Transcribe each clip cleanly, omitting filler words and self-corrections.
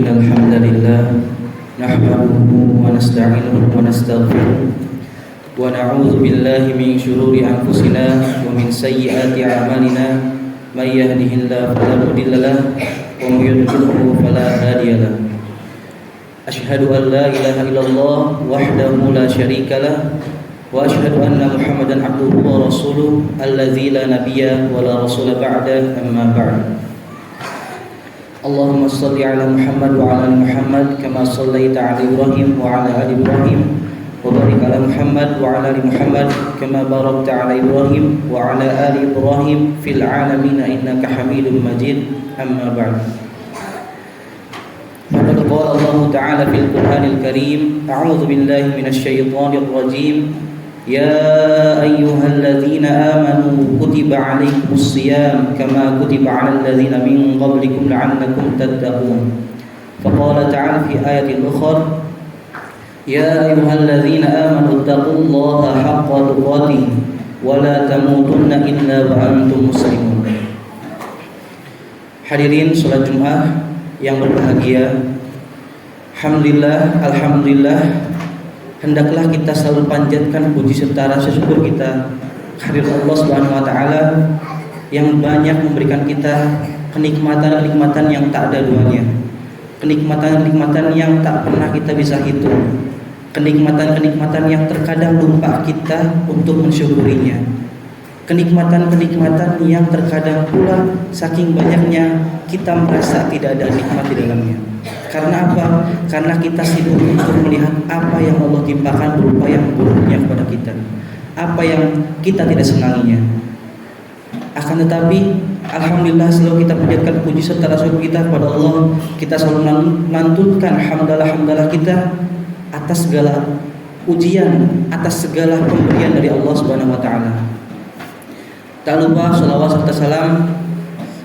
إن الحمد لله نحمده ونستعينه ونستغفره ونعوذ بالله من شرور أنفسنا ومن سيئات أعمالنا من يهده الله فلا مضل له ومن يضلل فلا هادي له أشهد أن لا إله إلا الله وحده لا شريك له وأشهد أن محمدا عبده ورسوله الذي لا نبي ولا رسول بعده أما بعد اللهم صل على محمد وعلى آل محمد كما صليت على إبراهيم وعلى آل إبراهيم وبارك على محمد وعلى آل محمد كما باركت على إبراهيم وعلى آل إبراهيم في العالمين إنك حميد مجيد أما بعد فقد قال الله تعالى في القرآن الكريم أعوذ بالله من الشيطان الرجيم يا أيها الذين آمنوا كتب عليكم الصيام كما كتب على الذين من قبلكم لعلكم تتقون فقال تعالى في آية أخرى يا أيها الذين آمنوا اتقوا الله حق تقاته ولا تموتن إلا وأنتم مسلمون. Hadirin salat Jumat yang berbahagia, Alhamdulillah, hendaklah kita selalu panjatkan puji serta rasa syukur kita kehadirat Allah Subhanahu wa taala yang banyak memberikan kita kenikmatan-kenikmatan yang tak ada duanya. Kenikmatan-kenikmatan yang tak pernah kita bisa hitung. Kenikmatan-kenikmatan yang terkadang lupa kita untuk mensyukurinya. Kenikmatan-kenikmatan yang terkadang pula saking banyaknya kita merasa tidak ada nikmat di dalamnya. Karena apa? Karena kita sibuk untuk melihat apa yang Allah timpakan berupa yang buruknya kepada kita, apa yang kita tidak senanginya. Akan tetapi alhamdulillah selalu kita panjatkan puji serta rasa syukur kita kepada Allah. Kita selalu melantunkan hamdalah kita atas segala ujian, atas segala pemberian dari Allah Subhanahu wa taala. Tak lupa shalawat serta salam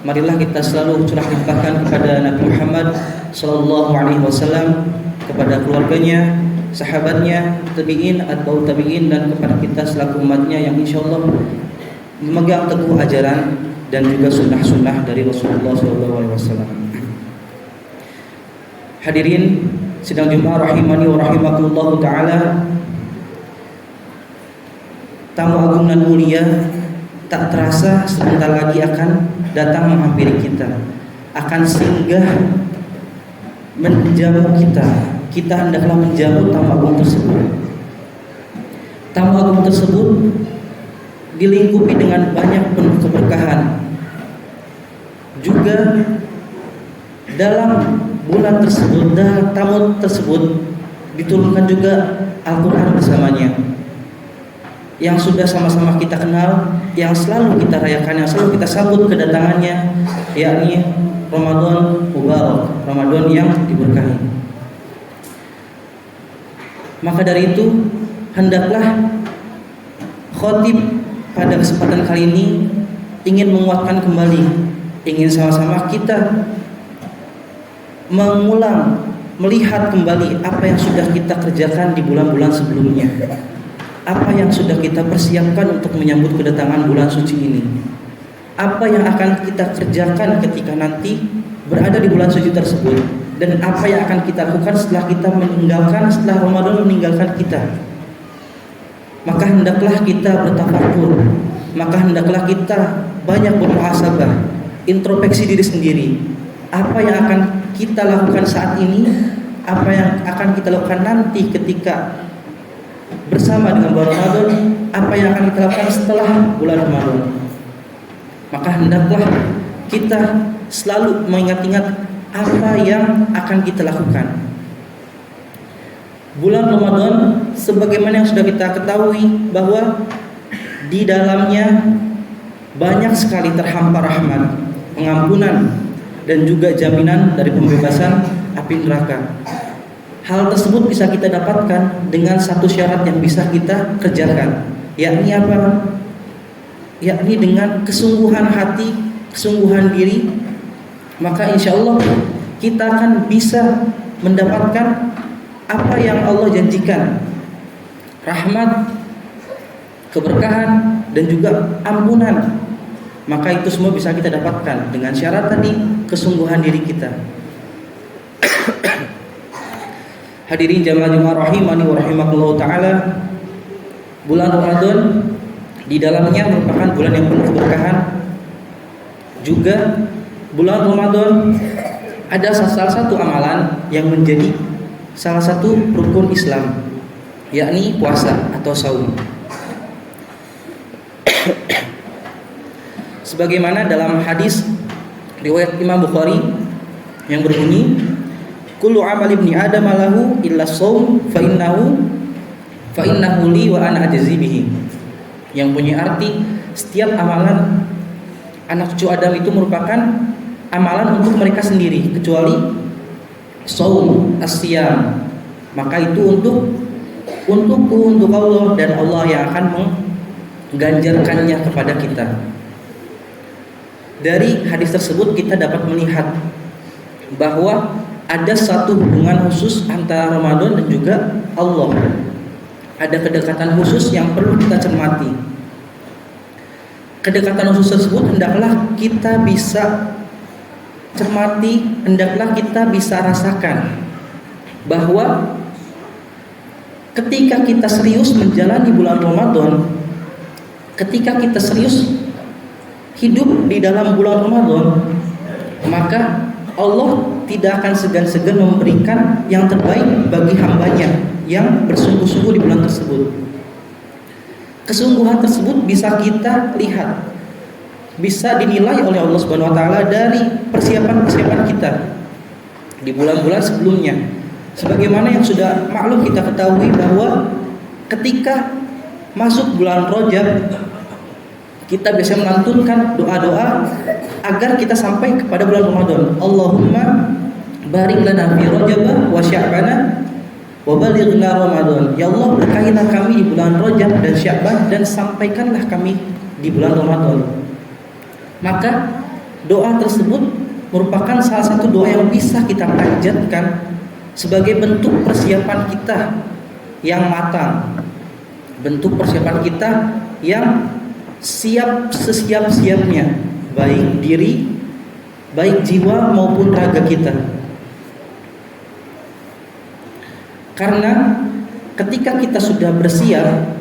marilah kita selalu curah limpahkan kepada Nabi Muhammad sallallahu alaihi wasallam, kepada keluarganya, sahabatnya, tabi'in, atba'ut tabi'in, dan kepada kita selaku umatnya yang insyaallah memegang teguh ajaran dan juga sunnah-sunnah dari Rasulullah sallallahu alaihi wasallam. Hadirin sidang Jumat rahimani wa rahimakumullah taala. Tamu agung dan mulia tak terasa sebentar lagi akan datang menghampiri kita, akan singgah menjamu kita. Kita hendaklah menjamu tamu agung tersebut. Tamu agung tersebut dilingkupi dengan banyak penuh keberkahan. Juga dalam bulan tersebut, dalam tamu tersebut diturunkan juga Al-Quran bersamanya, yang sudah sama-sama kita kenal, yang selalu kita rayakan, yang selalu kita sambut kedatangannya, yakni Ramadan Mubarak, Ramadan yang diberkahi. Maka dari itu hendaklah khotib pada kesempatan kali ini ingin menguatkan kembali, ingin sama-sama kita mengulang, melihat kembali apa yang sudah kita kerjakan di bulan-bulan sebelumnya, apa yang sudah kita persiapkan untuk menyambut kedatangan bulan suci ini, apa yang akan kita kerjakan ketika nanti berada di bulan suci tersebut, dan apa yang akan kita lakukan setelah kita meninggalkan, setelah Ramadan meninggalkan kita. Maka hendaklah kita bertafakur, maka hendaklah kita banyak bermuhasabah, introspeksi diri sendiri. Apa yang akan kita lakukan saat ini, apa yang akan kita lakukan nanti ketika bersama dengan bulan Ramadan, apa yang akan kita lakukan setelah bulan Ramadan. Maka hendaklah kita selalu mengingat-ingat apa yang akan kita lakukan. Bulan Ramadan sebagaimana yang sudah kita ketahui bahwa di dalamnya banyak sekali terhampar rahmat, pengampunan, dan juga jaminan dari pembebasan api neraka. Hal tersebut bisa kita dapatkan dengan satu syarat yang bisa kita kerjakan, yakni apa? Yakni dengan kesungguhan hati, kesungguhan diri. Maka insya Allah kita akan bisa mendapatkan apa yang Allah janjikan, rahmat, keberkahan, dan juga ampunan. Maka itu semua bisa kita dapatkan dengan syarat tadi, kesungguhan diri kita. Hadirin jamaah Jumat rahimani wa rahimakumullah taala, bulan Ramadan di dalamnya merupakan bulan yang penuh keberkahan. Juga bulan Ramadan ada salah satu amalan yang menjadi salah satu rukun Islam, yakni puasa atau saum. Sebagaimana dalam hadis riwayat Imam Bukhari yang berbunyi, kullu amal ibni adam lahu illa shaum fa innahu li wa ana ajzi bihi. Yang punya arti setiap amalan anak cucu Adam itu merupakan amalan untuk mereka sendiri kecuali shaum as-siyam, maka itu untukku, untuk Allah, dan Allah yang akan mengganjarkannya kepada kita. Dari hadis tersebut kita dapat melihat bahwa ada satu hubungan khusus antara Ramadan dan juga Allah. Ada kedekatan khusus yang perlu kita cermati. Kedekatan khusus tersebut hendaklah kita bisa cermati, hendaklah kita bisa rasakan bahwa ketika kita serius menjalani bulan Ramadan, ketika kita serius hidup di dalam bulan Ramadan, maka Allah tidak akan segan-segan memberikan yang terbaik bagi hambanya yang bersungguh-sungguh di bulan tersebut. Kesungguhan tersebut bisa kita lihat, bisa dinilai oleh Allah Subhanahu wa taala dari persiapan-persiapan kita di bulan-bulan sebelumnya. Sebagaimana yang sudah maklum kita ketahui bahwa ketika masuk bulan Rajab, kita biasa melantunkan doa-doa agar kita sampai kepada bulan Ramadan. Allahumma barik lana fi Rajab wa Sya'ban wa balighna Ramadan. Ya Allah, berkahilah kami di bulan Rajab dan Sya'ban, dan sampaikanlah kami di bulan Ramadan. Maka doa tersebut merupakan salah satu doa yang bisa kita panjatkan sebagai bentuk persiapan kita yang matang, bentuk persiapan kita yang siap sesiap-siapnya, baik diri, baik jiwa maupun raga kita. Karena ketika kita sudah bersiap,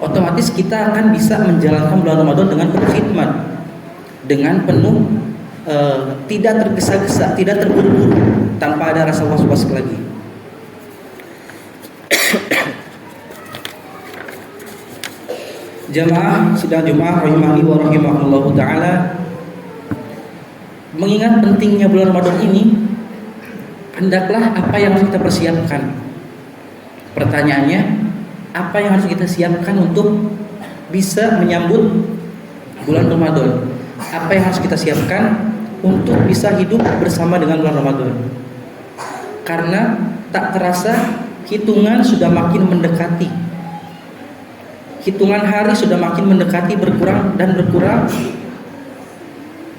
otomatis kita akan bisa menjalankan bulan Ramadan dengan penuh khidmat, dengan penuh tidak tergesa-gesa, tidak terburu-buru, tanpa ada rasa was-was lagi. Jamaah sidang Jumat rahimani wa rahimakumullah taala, mengingat pentingnya bulan Ramadan ini, hendaklah apa yang harus kita persiapkan. Pertanyaannya, apa yang harus kita siapkan untuk bisa menyambut bulan Ramadan? Apa yang harus kita siapkan untuk bisa hidup bersama dengan bulan Ramadan? Karena tak terasa hitungan sudah makin mendekati, hitungan hari sudah makin mendekati, berkurang dan berkurang,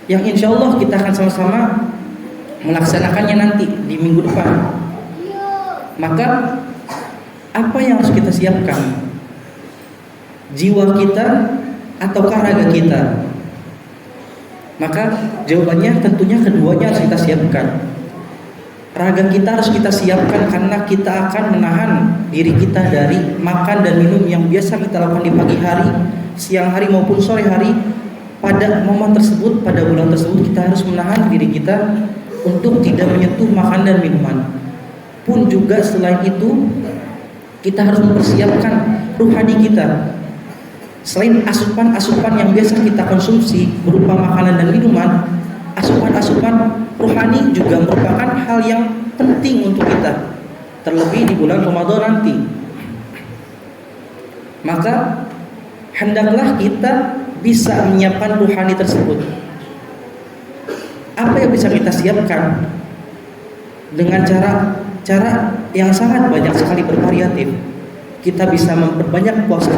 yang insya Allah kita akan sama-sama melaksanakannya nanti di minggu depan. Maka apa yang harus kita siapkan? Jiwa kita ataukah raga kita? Maka jawabannya tentunya keduanya harus kita siapkan. Raga kita harus kita siapkan karena kita akan menahan diri kita dari makan dan minum yang biasa kita lakukan di pagi hari, siang hari maupun sore hari. Pada momen tersebut, pada bulan tersebut, kita harus menahan diri kita untuk tidak menyentuh makan dan minuman. Pun juga selain itu, kita harus mempersiapkan ruhani kita. Selain asupan-asupan yang biasa kita konsumsi berupa makanan dan minuman, asupan-asupan rohani juga merupakan hal yang penting untuk kita, terlebih di bulan Ramadan nanti. Maka hendaklah kita bisa menyiapkan rohani tersebut. Apa yang bisa kita siapkan? Dengan cara yang sangat banyak sekali, bervariatif. Kita bisa memperbanyak puasa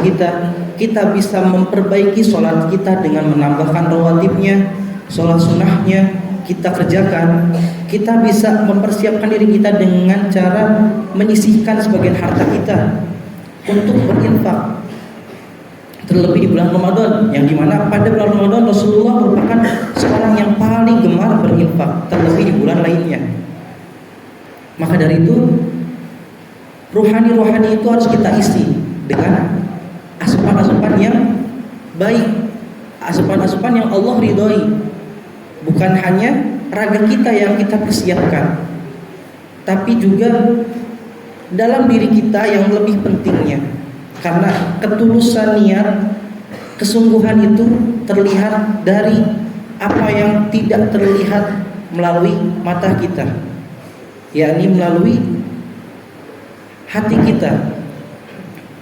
kita bisa memperbaiki sholat kita dengan menambahkan rawatibnya, sholat sunnahnya kita kerjakan. Kita bisa mempersiapkan diri kita dengan cara menyisihkan sebagian harta kita untuk berinfak, terlebih di bulan Ramadan, yang dimana pada bulan Ramadan Rasulullah merupakan seorang yang paling gemar berinfak, terlebih di bulan lainnya. Maka dari itu Rohani-rohani itu harus kita isi dengan asupan-asupan yang baik, asupan-asupan yang Allah ridhoi. Bukan hanya raga kita yang kita persiapkan, tapi juga dalam diri kita yang lebih pentingnya. Karena ketulusan niat, kesungguhan itu terlihat dari apa yang tidak terlihat melalui mata kita, yakni melalui hati kita.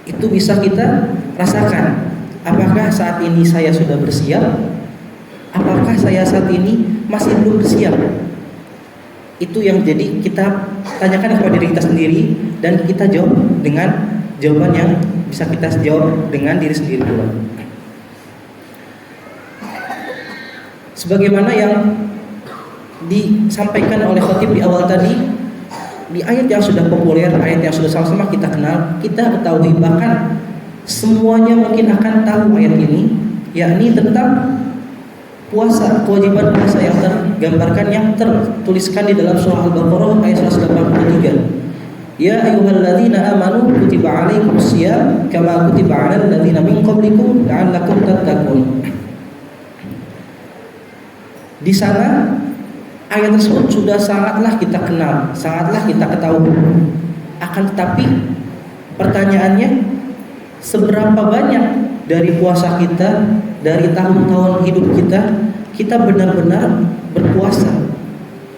Itu bisa kita rasakan. Apakah saat ini saya sudah bersiap? Apakah saya saat ini masih belum bersiap? Itu yang jadi kita tanyakan kepada diri kita sendiri, dan kita jawab dengan jawaban yang bisa kita jawab dengan diri sendiri pula. Sebagaimana yang disampaikan oleh khatib di awal tadi, di ayat yang sudah populer, ayat yang sudah sama-sama kita kenal, kita ketahui, bahkan semuanya mungkin akan tahu ayat ini, yakni tentang puasa, kewajiban puasa yang tergambarkan, yang tertuliskan di dalam surah Al-Baqarah ayat 183. Ya ayyuhalladzina amanu kutiba alaikumusiyam kama kutiba alal ladzina min qablikum la'allakum tattaqun. Di sana ayat tersebut sudah sangatlah kita kenal, sangatlah kita ketahui. Akan tetapi pertanyaannya, seberapa banyak dari puasa kita, dari tahun-tahun hidup kita benar-benar berpuasa?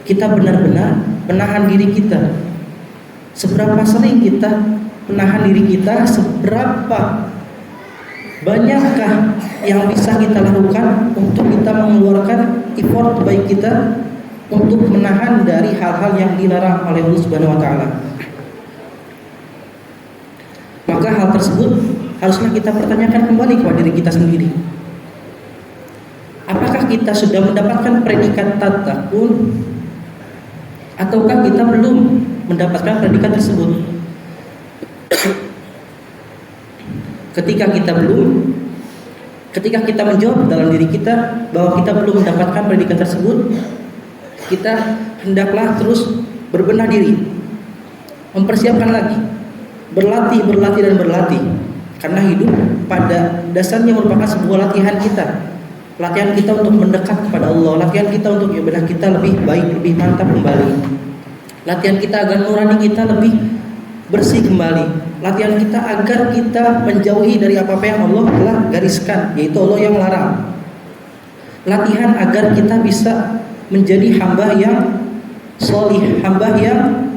Kita benar-benar menahan diri kita. Seberapa sering kita menahan diri kita? Seberapa banyakkah yang bisa kita lakukan untuk kita mengeluarkan effort terbaik kita untuk menahan dari hal-hal yang dilarang oleh Allah Subhanahu wa taala? Maka hal tersebut haruslah kita pertanyakan kembali kepada diri kita sendiri. Apakah kita sudah mendapatkan predikat tattaqun, ataukah kita belum mendapatkan predikat tersebut? Ketika kita menjawab dalam diri kita bahwa kita belum mendapatkan predikat tersebut, kita hendaklah terus berbenah diri, mempersiapkan lagi, berlatih dan berlatih. Karena hidup pada dasarnya merupakan sebuah latihan kita. Latihan kita untuk mendekat kepada Allah, latihan kita untuk ibadah kita lebih baik, lebih mantap kembali. Latihan kita agar nurani kita lebih bersih kembali. Latihan kita agar kita menjauhi dari apa-apa yang Allah telah gariskan, yaitu Allah yang melarang. Latihan agar kita bisa menjadi hamba yang sholih, hamba yang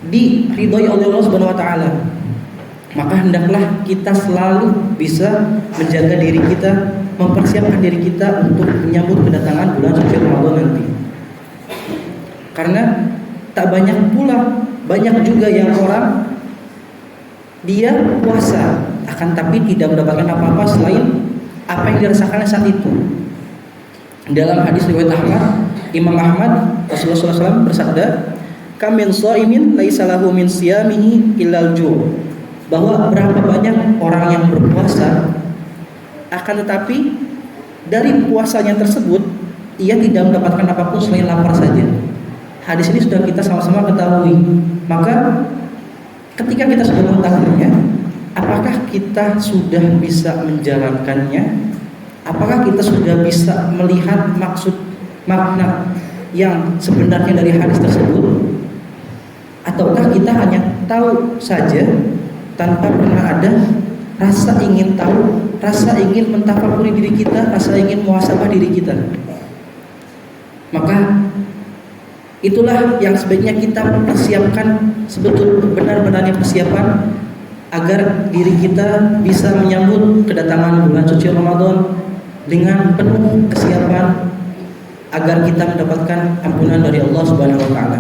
diridhoi oleh Allah Subhanahu wa taala. Maka hendaklah kita selalu bisa menjaga diri kita, mempersiapkan diri kita untuk menyambut kedatangan bulan suci Ramadan nanti. Karena tak banyak juga yang orang dia puasa akan tapi tidak mendapatkan apa-apa selain apa yang dirasakan saat itu. Dalam hadis riwayat Ahmad, Imam Ahmad, Rasulullah SAW bersabda, "Kam min shaimin laisa lahu min siyamihi illal ju'." Bahwa berapa banyak orang yang berpuasa akan tetapi dari puasanya tersebut ia tidak mendapatkan apapun selain lapar saja. Hadis ini sudah kita sama-sama ketahui. Maka ketika kita sudah mengetahuinya, apakah kita sudah bisa menjalankannya? Apakah kita sudah bisa melihat maksud makna yang sebenarnya dari hadis tersebut? Ataukah kita hanya tahu saja tanpa pernah ada rasa ingin tahu, rasa ingin mentafakuri diri kita, rasa ingin muhasabah diri kita? Maka itulah yang sebaiknya kita persiapkan, sebetul benar-benarnya persiapan agar diri kita bisa menyambut kedatangan bulan suci Ramadan dengan penuh kesiapan agar kita mendapatkan ampunan dari Allah Subhanahu wa taala.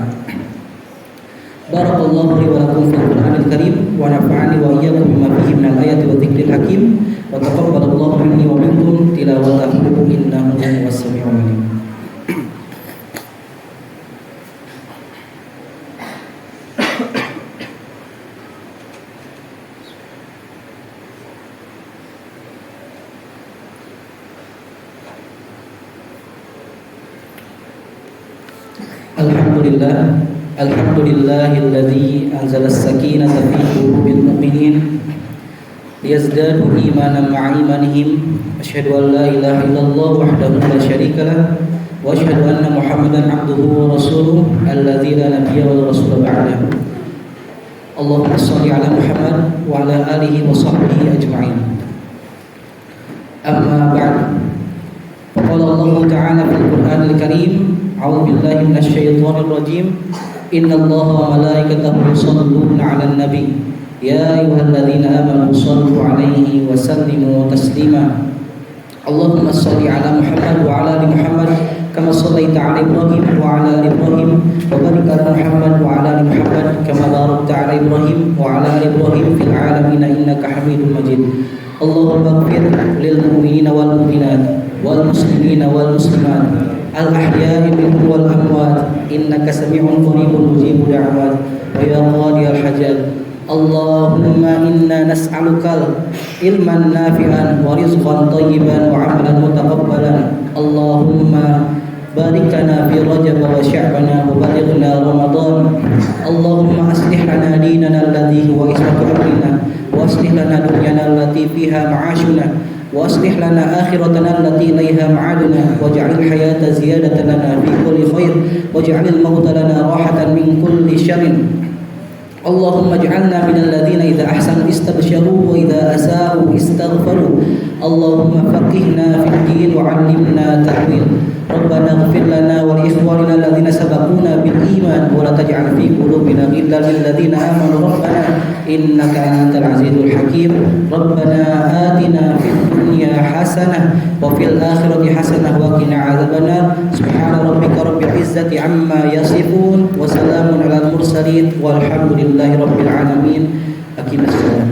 Barakallahu li wa lakum fil Qur'anil Karim wa nafa'ani wa iyyakum bima fihi minal ayati wa dzikril hakim wa taqabbalallahu minni wa minkum tilawatahu innahu was-sami'ul 'alim. Alhamdulillah Alhamdulillahilladzi anzala as-sakinata fi qulubil mu'minin liyazdadu imanan ma'a imanihim. Asyhadu an la ilaha illallah wahdahu la syarika lah wa asyhadu anna Muhammadan abduhu wa rasuluh alladzi la nabiyya wa rasula ba'dahu. Allahumma shalli ala Muhammad wa ala alihi wa sahbihi ajma'in. Amma ba'd. Qala Allah Ta'ala fil Qur'anil Karim, a'udzu billahi minasy syaithanir rajim. Innallaha wa malaikatahu yusholluna 'alan nabi. Ya ayyuhalladzina amanu shallu 'alaihi wa sallimu taslima. Allahumma shalli 'ala Muhammad wa 'ala ali Muhammad kama shallaita 'ala Ibrahim wa 'ala ali Ibrahim wa barik 'ala Muhammad wa 'ala ali Muhammad kama barakta 'ala Ibrahim wa 'ala ali Ibrahim fil 'alamin innaka Hamidum Majid. Allahumma ighfir lil mu'minina wal mu'minat wal muslimina wal muslimat al ahya'i minhum wal amwat innaka sami'un qaribun mujibud da'wat wa ya qadiyal hajat. Allahumma inna nas'aluka ilman nafi'an wa rizqan thayyiban wa 'amalan mutaqabbalan. Allahumma barik lana fi Rajab wa Sya'ban wa balighna Ramadan. Allahumma aslih lana dinana alladhi huwa ismatu amrina wa aslih lana dunyana allati fiha ma'ashuna wa aslih lana akhiratana allati ilayha ma'aduna waj'alil hayata ziyadatan lana fi kulli khair waj'alil mauta lana rahatan min kulli syarrin. Allahumma ij'alna minal ladzina idza ahsanu istabsharu wa idza asa'u istaghfaru. Allahumma faqihna fid din wa 'allimna ta'wil. Rabbana ighfir lana wa li ikhwanina alladhina sabaquna bil iman wa la taj'al fi qulubina ghillan lil ladzina amanu rabbana innaka antal azizul hakim. Rabbana atina fid dunya hasanah wa fil akhirati hasanah wa qina adzabannar. Subhana rabbika rabbil izzati amma yasifun wa salamun alal mursalin walhamdulillahi rabbil alamin. Aqimus salat.